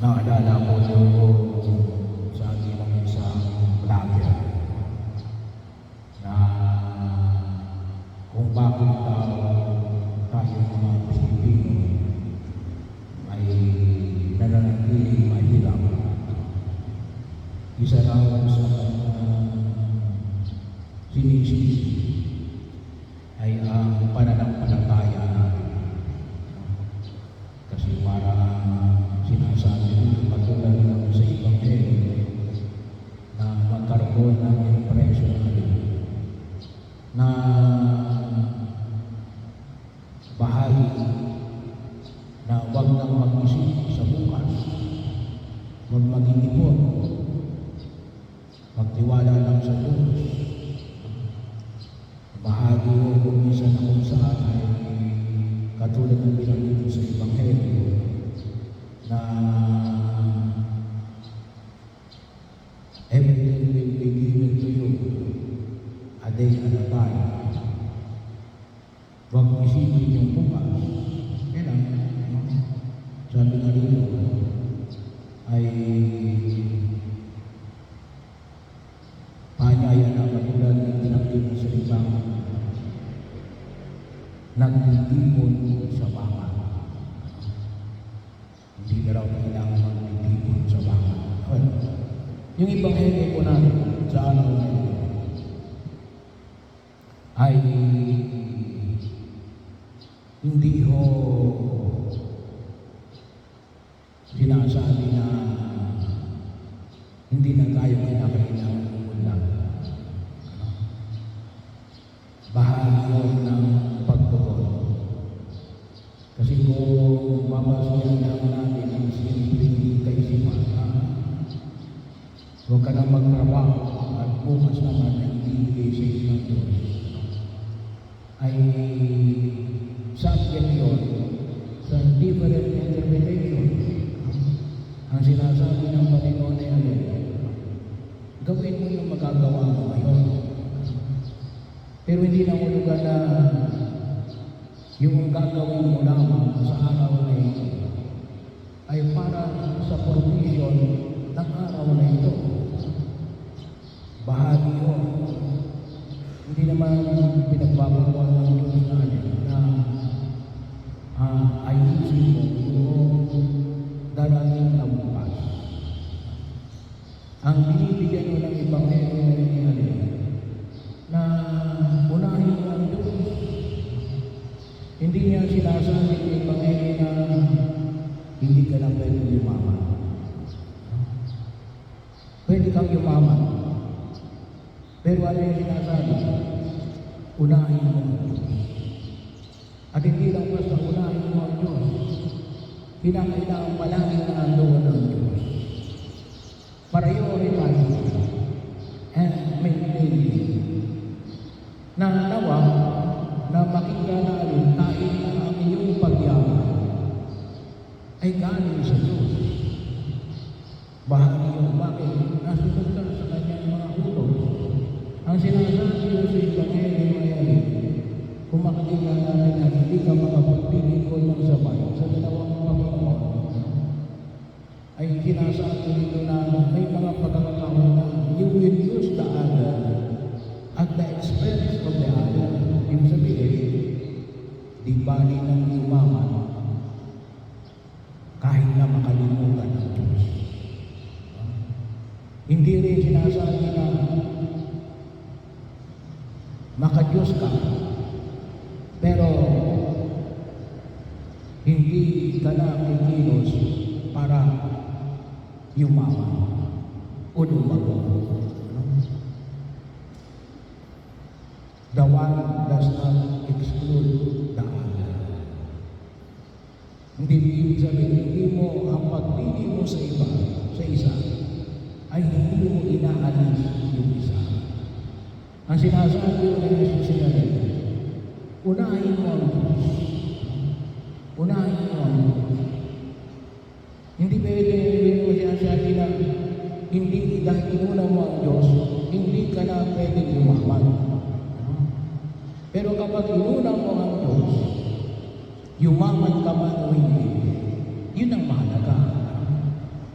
Naalala ko yung sabi ng isang vlogger na kung bakit tayo mga Pilipino ay nananatiling mahirap. Isa raw sa sinisisi ay ang pananampalataya natin. Kasi parang sinasabi ng katulad ng sa Ebanghelyo na magkaroon ng impression na bahagi na huwag nang mag-isip sa bukas, huwag mag-inipon, magtiwala lang sa Diyos. Bahagi o kumisa na kung saan ay katulad ng binanggit sa Ebanghelyo na everything will be given to you a day at a time. Huwag isipin yung bukas. Kailan, sabi nga rin ay paanyaya na katulad ng binanggit ng salitang nagtitipon sa baka. Hindi na raw kailangan magtitipon sa baka. Yung Ebanghelyo po natin sa araw na ito ay hindi ho sinasabi na hindi na tayo kinakailangan umulan. Bahagi yun ng pagtugon. Kasi kung babasihan lang natin ang simpleng kaisipan, huwag ka na magtrabaho at bukas naman ang ibibigay sa iyo ng Diyos, ay subject yun sa different interpretation. Ang sinasabi ng Panginoon ay ano, gawin mo yung magagawa mo ngayon. Pero hindi na hulugan na yung gagawin mo lamang sa araw na ito ay para sa provision ng araw na ito. Bahagi yun. Hindi naman pinagbabawal ng Diyos na ayusin mo yung darating na bukas. Ang binibigyan mo ng Ebanghelyo na rin na unahin mo ang Diyos. Hindi niya sinasabi ng Ebanghelyo na hindi ka lang pwedeng yumaman. Pwede kang yumaman. Pero ano yung sinasabi? Unahin mo ang Diyos. At hindi lang basta unahin mo ang Diyos. Kinakailangan palagi na andoon ang Diyos. Prioritize and maintain na nawa na makita natin kahit na ang iyong pagyaman ay galing sa Diyos. Bahagi yung bakit nasunod ka sa kanyang mga utos. Ang sinasabi yung sa Ebanghelyo ay kung makikita natin na hindi ka makapagpili ko ng sabay sa dalawang Panginoon, ay sinasabi dito na may mga pagkakataon na you will use the other at the expense of the other. Ibig sabihin, di bali ng yumaman kahit na makalimutan ng Diyos. Hindi rin sinasabi na maka-Diyos ka, pero hindi ka na kikilos para yumaman o lumago. The one does not exclude the other. Hindi ibig sabihin, hindi mo ang pagpili mo sa iba, sa isa, ay hindi mo inaalis yung isa. Ang sinasabi ko na Jesus sila unahin mo ang Diyos. Unahin mo ang Diyos. Hindi pwede mo sinasabi na hindi dahil inuna mo ang Diyos, hindi ka na pwedeng yumaman. Pero kapag inuna mo ang Diyos, yumaman ka man o hindi, yun ang mahalaga.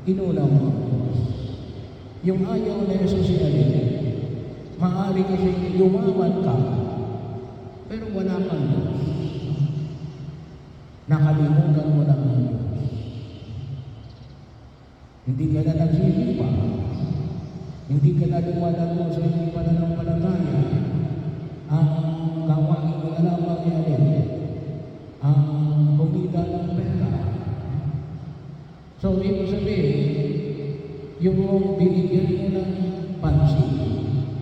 inuna mo ang Diyos. Yung ayaw na Jesus sinalin, maaari kasi yumaman ka, pero wala kang Diyos. Nakalimutan mo na ang Diyos. Hindi ka na nagsisipa. Hindi ka na lumalago sa iyong pananampalataya. Ang gawain mo na lamang yan, ang kumita ng pera. So, ibig sabihin, yung binigyan mo ng pansin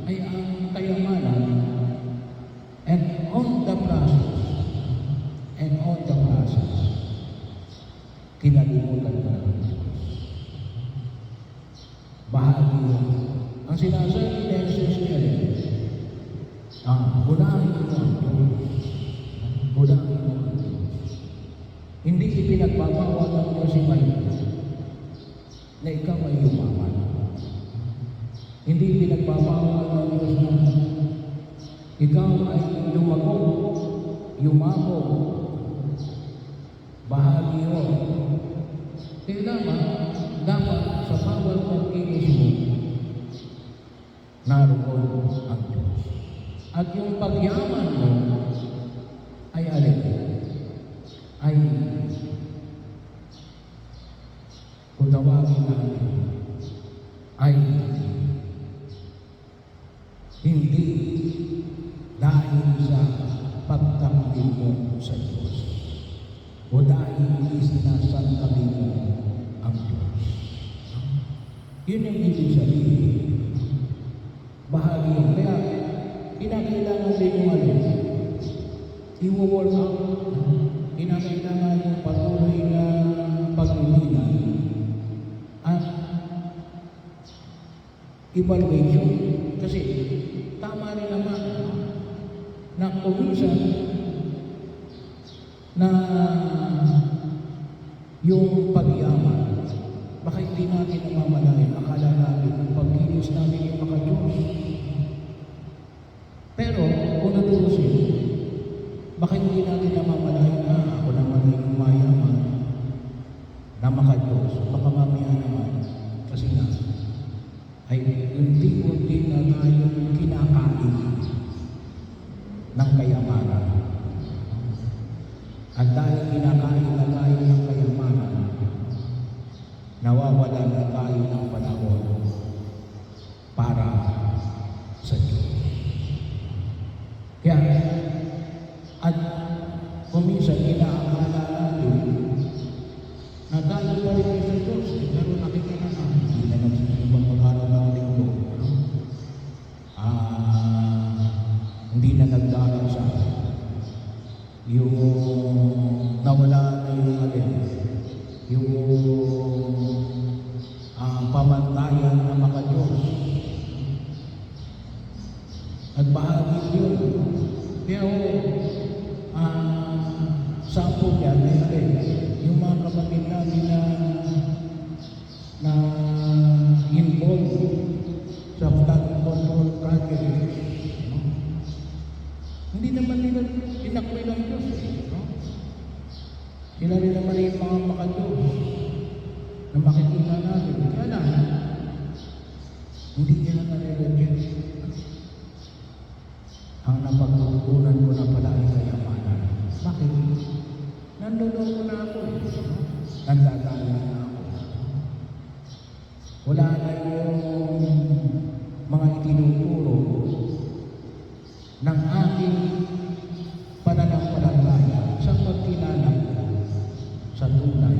ay ang kayamanan and on the process, kinalimutan mo na ang Diyos. Bahagi yun. Ang sinasabi ni Jesus niya rin, unahin mo ang Diyos. Unahin mo ang Diyos. Hindi ipinagbabawal ng Diyos si Maria na ikaw ay yumaman. Hindi ipinagbabawal ng Diyos na ikaw ay lumago, yumamo. Bahagi yun. Kailangan dapat sa bawat pagkilos mo, naroon ang Diyos. At yung pagyaman mo ay alin? Ay kung tawagin natin ay hindi dahil sa pagtakwil mo sa Diyos o dahil isinasantabi mo ang Diyos. Yun ang ibig sabihin. Bahagi yun. Kaya, kinakailangan din yung i-work out. Kinakailangan yung patuloy na pag-ulinan at evaluation. Kasi, tama rin naman na kuminsan na yung pagyaman, baka hindi natin namamalayan, akala natin ang pagkilos natin yung maka-Diyos. Pero, kung natutusin, baka hindi natin namamalayan na ako naman ay umayaman na maka-Diyos. Baka mamaya naman, kasi nga, ay unti-unti na tayong kinakain ng kayamanan. At dahil kinakain na tayo ng kayamanan, nawawala na tayo ng panahon para sa Diyos. Kaya, at kuminsan inaakala natin na tayo pa rin sa Diyos, pero nakikita na hindi na nagsisimang mag-aral ng linggo. Hindi na nagdarang sa yung nawala na yung yung pamantayan na maka-Diyos. At bahagi yun. Kaya sample yan, yung mga kapatid namin na involved sa flood control project, hindi naman nila inakway ng Diyos. Sila rin naman yung mga maka-Diyos na makikita natin. Kaya lang, hindi nila nare-reject. Ang napagtutunan ko na pala ay kayamanan. Bakit? Nanduloko na ako eh. Nandadala na ako. Wala na yung mga itinuturo ng ating pananampalataya sa pagkilala sa tunay